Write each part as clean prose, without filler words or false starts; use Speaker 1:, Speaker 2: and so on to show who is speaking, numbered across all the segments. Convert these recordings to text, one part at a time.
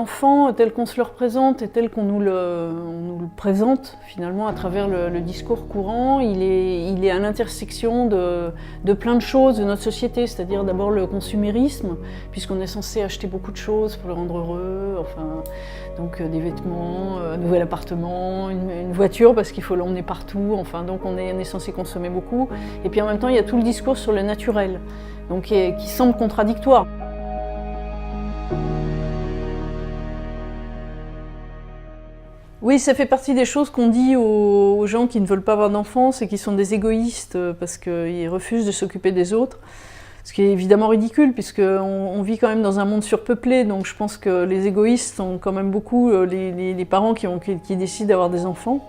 Speaker 1: l'enfant tel qu'on se le représente et tel qu'on nous le présente finalement à travers le discours courant, il est à l'intersection de plein de choses de notre société, c'est-à-dire d'abord le consumérisme, puisqu'on est censé acheter beaucoup de choses pour le rendre heureux, enfin, donc des vêtements, un nouvel appartement, une voiture parce qu'il faut l'emmener partout, enfin, donc on est censé consommer beaucoup. Et puis en même temps, il y a tout le discours sur le naturel, donc qui semble contradictoire. Oui, ça fait partie des choses qu'on dit aux gens qui ne veulent pas avoir d'enfants, c'est qu'ils sont des égoïstes parce qu'ils refusent de s'occuper des autres. Ce qui est évidemment ridicule puisqu'on vit quand même dans un monde surpeuplé, donc je pense que les égoïstes sont quand même beaucoup les parents qui décident d'avoir des enfants.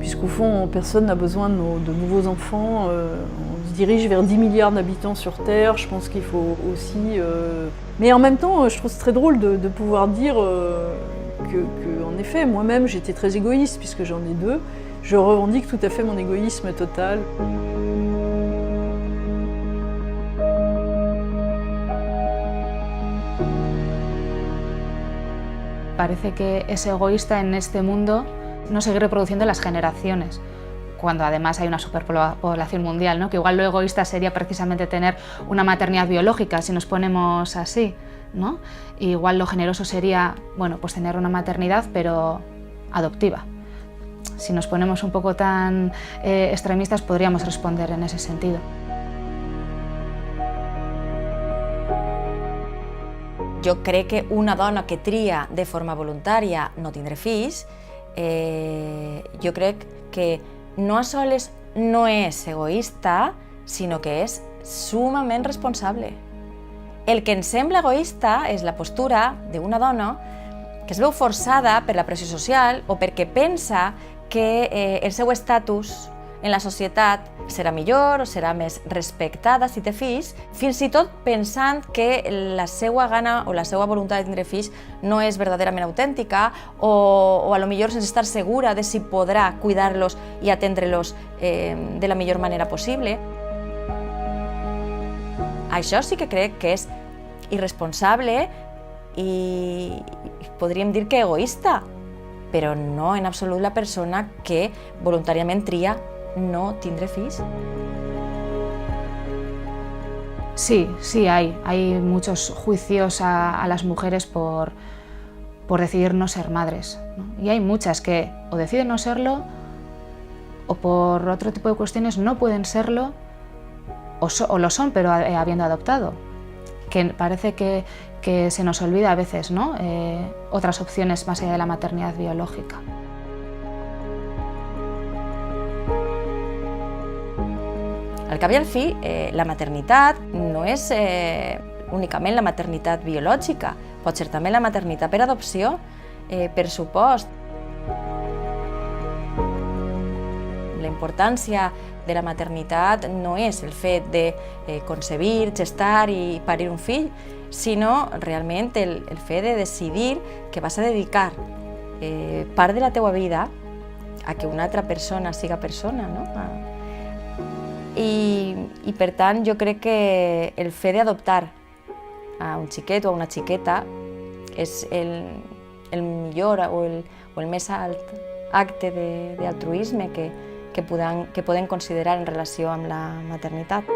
Speaker 1: Puisqu'au fond, personne n'a besoin de nouveaux enfants. On se dirige vers 10 milliards d'habitants sur Terre, je pense qu'il faut aussi... Mais en même temps, je trouve c'est très drôle de pouvoir dire en effet, moi-même, j'étais très égoïste puisque j'en ai 2. Je revendique tout à fait mon égoïsme total.
Speaker 2: Parece que es egoísta en este mundo no seguir reproduciendo las generaciones, cuando además hay una superpoblación mundial, ¿no? Que igual lo egoísta sería precisamente tener una maternidad biológica, si nos ponemos así, ¿no? Y igual lo generoso sería, bueno, pues tener una maternidad, pero adoptiva. Si nos ponemos un poco tan extremistas, podríamos responder en ese sentido.
Speaker 3: Jo crec que una dona que tria de forma voluntària no tindre fills, jo crec que no a soles no és egoista, sinó que és sumament responsable. El que ens sembla egoista és la postura d'una dona que es veu forçada per la pressió social o perquè pensa que el seu estatus en la societat serà millor o serà més respectada si té fills, fins i tot pensant que la seva gana o la seva voluntat de tindre fills no és verdaderament autèntica o a lo millor sense estar segura de si podrà cuidar-los i atendre-los de la millor manera possible. Això sí que crec que és irresponsable i podríem dir que egoista, però no en absolut la persona que voluntàriament tria no tindre fills.
Speaker 2: Sí, sí hay muchos juicios a las mujeres por decidir no ser madres, ¿no? Y hay muchas que o deciden no serlo o por otro tipo de cuestiones no pueden serlo o lo son pero habiendo adoptado, que parece que se nos olvida a veces, ¿no? Otras opciones más allá de la maternidad biológica.
Speaker 3: Al cap i al fi, la maternitat no és únicament la maternitat biològica, pot ser també la maternitat per adopció, per supost. La importància de la maternitat no és el fet de concebir, gestar i parir un fill, sinó realment el fet de decidir que vas a dedicar part de la teua vida a que una altra persona siga persona, no? I per tant jo crec que el fet d'adoptar a un xiquet o a una xiqueta és el millor o el més alt acte d'altruisme que podem considerar en relació amb la maternitat.